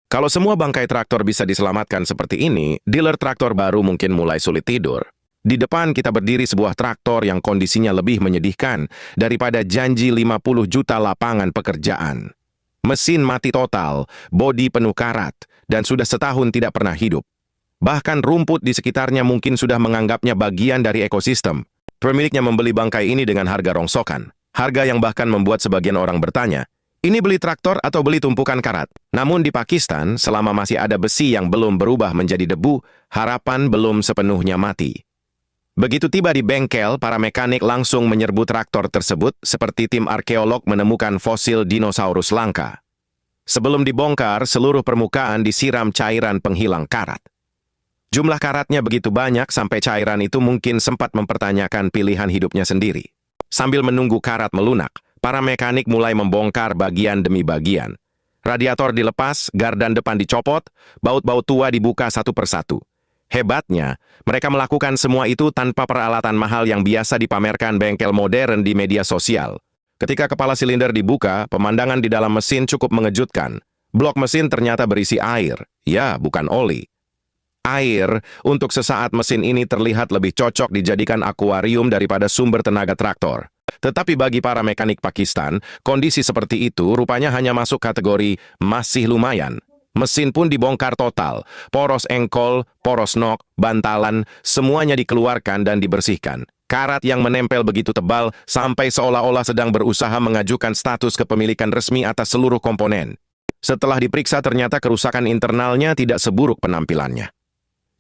Kalau semua bangkai traktor bisa diselamatkan seperti ini, dealer traktor baru mungkin mulai sulit tidur. Di depan kita berdiri sebuah traktor yang kondisinya lebih menyedihkan daripada janji 50 juta lapangan pekerjaan. Mesin mati total, bodi penuh karat, dan sudah setahun tidak pernah hidup. Bahkan rumput di sekitarnya mungkin sudah menganggapnya bagian dari ekosistem. Pemiliknya membeli bangkai ini dengan harga rongsokan. Harga yang bahkan membuat sebagian orang bertanya, ini beli traktor atau beli tumpukan karat? Namun di Pakistan, selama masih ada besi yang belum berubah menjadi debu, harapan belum sepenuhnya mati. Begitu tiba di bengkel, para mekanik langsung menyerbu traktor tersebut seperti tim arkeolog menemukan fosil dinosaurus langka. Sebelum dibongkar, seluruh permukaan disiram cairan penghilang karat. Jumlah karatnya begitu banyak sampai cairan itu mungkin sempat mempertanyakan pilihan hidupnya sendiri. Sambil menunggu karat melunak, para mekanik mulai membongkar bagian demi bagian. Radiator dilepas, gardan depan dicopot, baut-baut tua dibuka satu persatu. Hebatnya, mereka melakukan semua itu tanpa peralatan mahal yang biasa dipamerkan bengkel modern di media sosial. Ketika kepala silinder dibuka, pemandangan di dalam mesin cukup mengejutkan. Blok mesin ternyata berisi air. Ya, bukan oli. Air, untuk sesaat mesin ini terlihat lebih cocok dijadikan akuarium daripada sumber tenaga traktor. Tetapi bagi para mekanik Pakistan, kondisi seperti itu rupanya hanya masuk kategori masih lumayan. Mesin pun dibongkar total, poros engkol, poros nok, bantalan, semuanya dikeluarkan dan dibersihkan. Karat yang menempel begitu tebal sampai seolah-olah sedang berusaha mengajukan status kepemilikan resmi atas seluruh komponen. Setelah diperiksa ternyata kerusakan internalnya tidak seburuk penampilannya.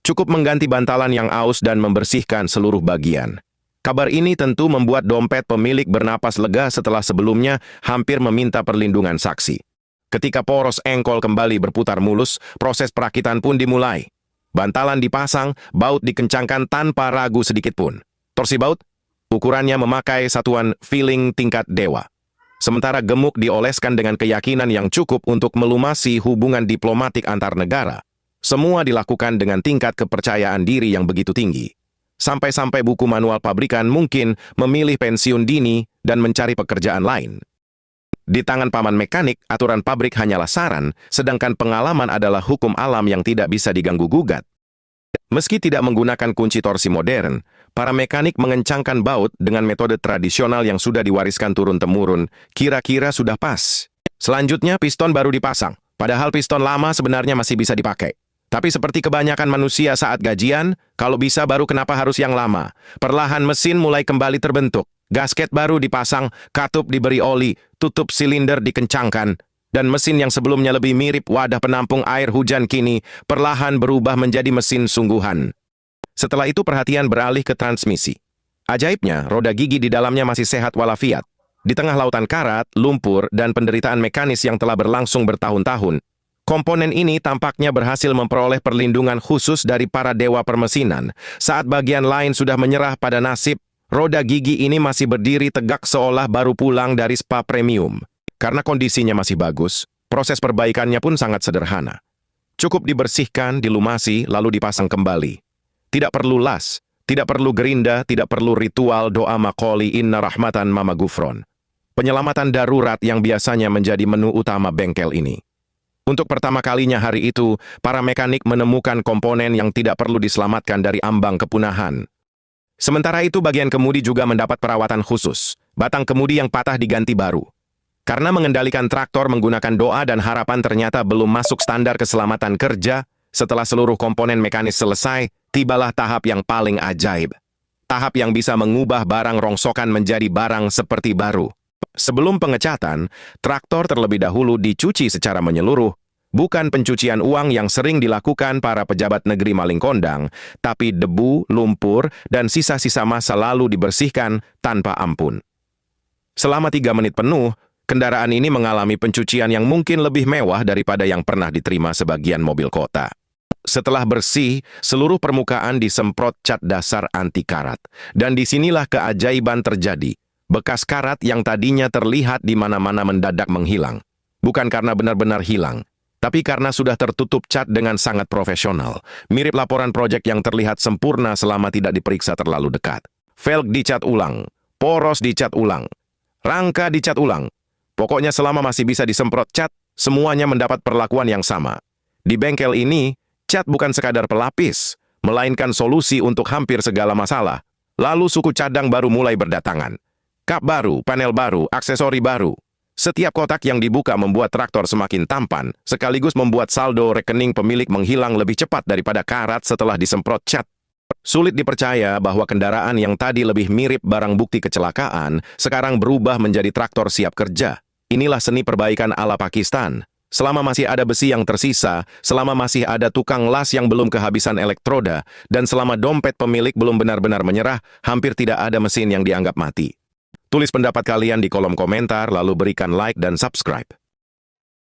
Cukup mengganti bantalan yang aus dan membersihkan seluruh bagian. Kabar ini tentu membuat dompet pemilik bernapas lega setelah sebelumnya hampir meminta perlindungan saksi. Ketika poros engkol kembali berputar mulus, proses perakitan pun dimulai. Bantalan dipasang, baut dikencangkan tanpa ragu sedikitpun. Torsi baut, ukurannya memakai satuan feeling tingkat dewa. Sementara gemuk dioleskan dengan keyakinan yang cukup untuk melumasi hubungan diplomatik antar negara. Semua dilakukan dengan tingkat kepercayaan diri yang begitu tinggi. Sampai-sampai buku manual pabrikan mungkin memilih pensiun dini dan mencari pekerjaan lain. Di tangan paman mekanik, aturan pabrik hanyalah saran, sedangkan pengalaman adalah hukum alam yang tidak bisa diganggu-gugat. Meski tidak menggunakan kunci torsi modern, para mekanik mengencangkan baut dengan metode tradisional yang sudah diwariskan turun-temurun, kira-kira sudah pas. Selanjutnya, piston baru dipasang, padahal piston lama sebenarnya masih bisa dipakai. Tapi seperti kebanyakan manusia saat gajian, kalau bisa baru kenapa harus yang lama. Perlahan mesin mulai kembali terbentuk. Gasket baru dipasang, katup diberi oli, tutup silinder dikencangkan. Dan mesin yang sebelumnya lebih mirip wadah penampung air hujan kini perlahan berubah menjadi mesin sungguhan. Setelah itu perhatian beralih ke transmisi. Ajaibnya, roda gigi di dalamnya masih sehat walafiat. Di tengah lautan karat, lumpur, dan penderitaan mekanis yang telah berlangsung bertahun-tahun, komponen ini tampaknya berhasil memperoleh perlindungan khusus dari para dewa permesinan. Saat bagian lain sudah menyerah pada nasib, roda gigi ini masih berdiri tegak seolah baru pulang dari spa premium. Karena kondisinya masih bagus, proses perbaikannya pun sangat sederhana. Cukup dibersihkan, dilumasi, lalu dipasang kembali. Tidak perlu las, tidak perlu gerinda, tidak perlu ritual doa makoli inna rahmatan mama gufron. Penyelamatan darurat yang biasanya menjadi menu utama bengkel ini. Untuk pertama kalinya hari itu, para mekanik menemukan komponen yang tidak perlu diselamatkan dari ambang kepunahan. Sementara itu bagian kemudi juga mendapat perawatan khusus. Batang kemudi yang patah diganti baru. Karena mengendalikan traktor menggunakan doa dan harapan ternyata belum masuk standar keselamatan kerja, setelah seluruh komponen mekanis selesai, tibalah tahap yang paling ajaib. Tahap yang bisa mengubah barang rongsokan menjadi barang seperti baru. Sebelum pengecatan, traktor terlebih dahulu dicuci secara menyeluruh, bukan pencucian uang yang sering dilakukan para pejabat negeri maling kondang, tapi debu, lumpur, dan sisa-sisa masa lalu dibersihkan tanpa ampun. Selama 3 menit penuh, kendaraan ini mengalami pencucian yang mungkin lebih mewah daripada yang pernah diterima sebagian mobil kota. Setelah bersih, seluruh permukaan disemprot cat dasar anti karat. Dan disinilah keajaiban terjadi. Bekas karat yang tadinya terlihat di mana-mana mendadak menghilang. Bukan karena benar-benar hilang, tapi karena sudah tertutup cat dengan sangat profesional. Mirip laporan proyek yang terlihat sempurna selama tidak diperiksa terlalu dekat. Velg dicat ulang, poros dicat ulang, rangka dicat ulang. Pokoknya selama masih bisa disemprot cat, semuanya mendapat perlakuan yang sama. Di bengkel ini, cat bukan sekadar pelapis, melainkan solusi untuk hampir segala masalah. Lalu suku cadang baru mulai berdatangan. Kap baru, panel baru, aksesori baru. Setiap kotak yang dibuka membuat traktor semakin tampan, sekaligus membuat saldo rekening pemilik menghilang lebih cepat daripada karat setelah disemprot cat. Sulit dipercaya bahwa kendaraan yang tadi lebih mirip barang bukti kecelakaan, sekarang berubah menjadi traktor siap kerja. Inilah seni perbaikan ala Pakistan. Selama masih ada besi yang tersisa, selama masih ada tukang las yang belum kehabisan elektroda, dan selama dompet pemilik belum benar-benar menyerah, hampir tidak ada mesin yang dianggap mati. Tulis pendapat kalian di kolom komentar, lalu berikan like dan subscribe.